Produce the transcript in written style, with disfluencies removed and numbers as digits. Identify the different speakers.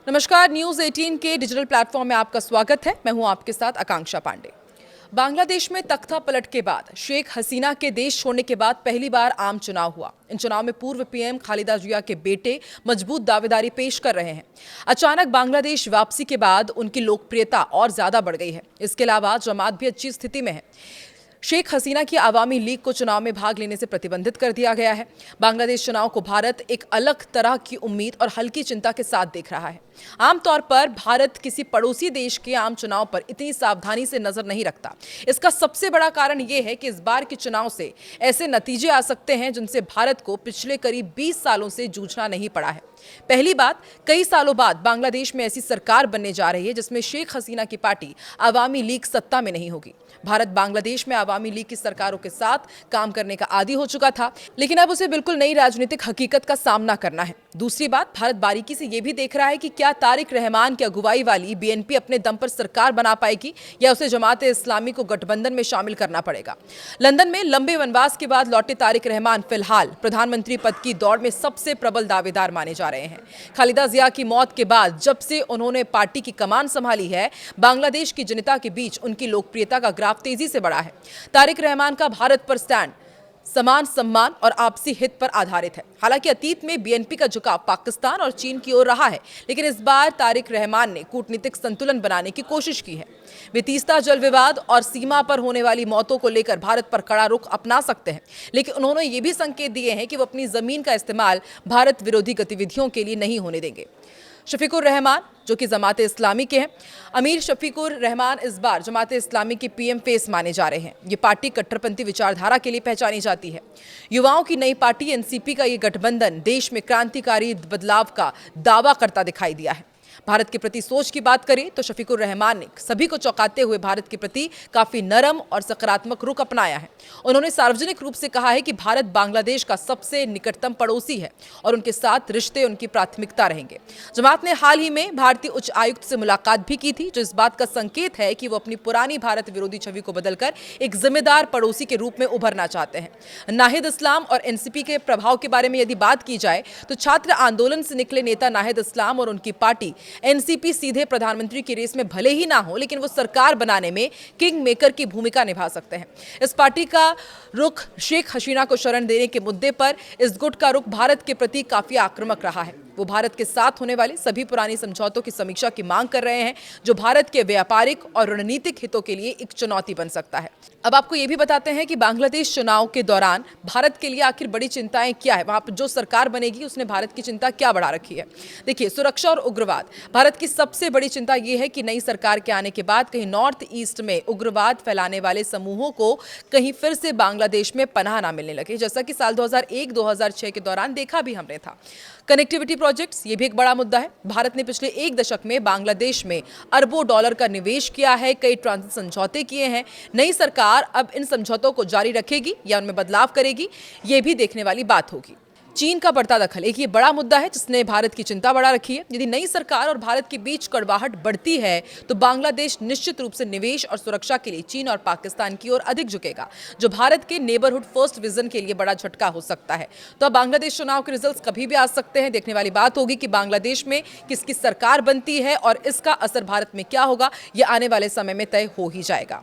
Speaker 1: नमस्कार, न्यूज 18 के digital platform में आपका स्वागत है। मैं हूं आपके साथ आकांक्षा पांडे। बांग्लादेश में तख्ता पलट के बाद शेख हसीना के देश छोड़ने के बाद पहली बार आम चुनाव हुआ। इन चुनाव में पूर्व पीएम खालिदा जिया के बेटे मजबूत दावेदारी पेश कर रहे हैं। अचानक बांग्लादेश वापसी के बाद उनकी लोकप्रियता और ज्यादा बढ़ गई है। इसके अलावा जमात भी अच्छी स्थिति में है। शेख हसीना की आवामी लीग को चुनाव में भाग लेने से प्रतिबंधित कर दिया गया है। बांग्लादेश चुनाव को भारत एक अलग तरह की उम्मीद और हल्की चिंता के साथ देख रहा है। आमतौर पर भारत किसी पड़ोसी देश के आम चुनाव पर इतनी सावधानी से नजर नहीं रखता। इसका सबसे बड़ा कारण यह है कि इस बार के चुनाव से ऐसे नतीजे आ सकते हैं जिनसे भारत को पिछले करीब 20 सालों से जूझना नहीं पड़ा है। पहली बात, कई सालों बाद बांग्लादेश में ऐसी सरकार बनने जा रही है जिसमें शेख हसीना की पार्टी आवामी लीग सत्ता में नहीं होगी। भारत बांग्लादेश में आवामी लीग की सरकारों के साथ काम करने का आदी हो चुका था, लेकिन अब उसे बिल्कुल नई राजनीतिक हकीकत का सामना करना है। दूसरी बात, भारत बारीकी से यह भी देख रहा है कि क्या तारिक रहमान की अगुवाई वाली बीएनपी अपने दम पर सरकार बना पाएगी या उसे जमात-ए इस्लामी को गठबंधन में शामिल करना पड़ेगा। लंदन में लंबे वनवास के बाद लौटे तारिक रहमान फिलहाल प्रधानमंत्री पद की दौड़ में सबसे प्रबल दावेदार माने जा रहे हैं। खालिदा जिया की मौत के बाद जब से उन्होंने पार्टी की कमान संभाली है, बांग्लादेश की जनता के बीच उनकी लोकप्रियता का ग्राफ तेजी से बढ़ा है। तारिक रहमान का भारत पर स्टैंड समान सम्मान और आपसी हित पर आधारित है। हालांकि अतीत में बीएनपी का झुकाव पाकिस्तान और चीन की ओर रहा है, लेकिन इस बार तारिक रहमान ने कूटनीतिक संतुलन बनाने की कोशिश की है। वे तीस्ता जल विवाद और सीमा पर होने वाली मौतों को लेकर भारत पर कड़ा रुख अपना सकते हैं, लेकिन उन्होंने ये भी संकेत दिए हैं कि वो अपनी जमीन का इस्तेमाल भारत विरोधी गतिविधियों के लिए नहीं होने देंगे। शफीकुर रहमान, जो कि जमात इस्लामी के हैं, अमीर शफीकुर रहमान इस बार जमात इस्लामी के पीएम फेस माने जा रहे हैं। ये पार्टी कट्टरपंथी विचारधारा के लिए पहचानी जाती है। युवाओं की नई पार्टी एनसीपी का ये गठबंधन देश में क्रांतिकारी बदलाव का दावा करता दिखाई दिया है। भारत के प्रति सोच की बात करें तो शफीकुर रहमान ने सभी को चौंकाते हुए भारत के प्रति काफी नरम और सकारात्मक रुख अपनाया है। उन्होंने सार्वजनिक रूप से कहा है कि भारत बांग्लादेश का सबसे निकटतम पड़ोसी है और उनके साथ रिश्ते उनकी प्राथमिकता रहेंगे। जमात ने हाल ही में भारतीय उच्च आयुक्त से मुलाकात भी की थी, जो इस बात का संकेत है कि वो अपनी पुरानी भारत विरोधी छवि को बदलकर एक जिम्मेदार पड़ोसी के रूप में उभरना चाहते हैं। नाहिद इस्लाम और एनसीपी के प्रभाव के बारे में यदि बात की जाए तो छात्र आंदोलन से निकले नेता नाहिद इस्लाम और उनकी पार्टी एनसीपी सीधे प्रधानमंत्री की रेस में भले ही ना हो, लेकिन वो सरकार बनाने में किंग मेकर की भूमिका निभा सकते हैं। इस पार्टी का रुख शेख हसीना को शरण देने के मुद्दे पर इस गुट का रुख भारत के प्रति काफी आक्रामक रहा है। वो भारत के साथ होने वाले सभी पुरानी समझौतों की समीक्षा की मांग कर रहे हैं, जो भारत के व्यापारिक और रणनीतिक हितों के लिए एक चुनौती बन सकता है। अब आपको ये भी बताते हैं कि बांग्लादेश चुनाव के दौरान भारत के लिए आखिर बड़ी चिंताएं क्या है। वहां पर जो सरकार बनेगी उसने भारत की चिंता क्या बढ़ा रखी है। देखिए, सुरक्षा और उग्रवाद भारत की सबसे बड़ी चिंता यह है कि नई सरकार के आने के बाद कहीं नॉर्थ ईस्ट में उग्रवाद फैलाने वाले समूहों को कहीं फिर से बांग्लादेश में पनाह ना मिलने लगे, जैसा कि साल 2001-2006 के दौरान देखा भी हमने था। कनेक्टिविटी प्रोजेक्ट्स, ये भी एक बड़ा मुद्दा है। भारत ने पिछले एक दशक में बांग्लादेश में अरबों डॉलर का निवेश किया है, कई ट्रांजिट समझौते किए हैं। नई सरकार अब इन समझौतों को जारी रखेगी या उनमें बदलाव करेगी, ये भी देखने वाली बात होगी। चीन का बढ़ता दखल एक ये बड़ा मुद्दा है जिसने भारत की चिंता बढ़ा रखी है। यदि नई सरकार और भारत के बीच कड़वाहट बढ़ती है तो बांग्लादेश निश्चित रूप से निवेश और सुरक्षा के लिए चीन और पाकिस्तान की ओर अधिक झुकेगा, जो भारत के नेबरहुड फर्स्ट विजन के लिए बड़ा झटका हो सकता है। तो अब बांग्लादेश चुनाव के रिजल्ट्स कभी भी आ सकते हैं। देखने वाली बात होगी कि बांग्लादेश में किसकी सरकार बनती है और इसका असर भारत में क्या होगा, यह आने वाले समय में तय हो ही जाएगा।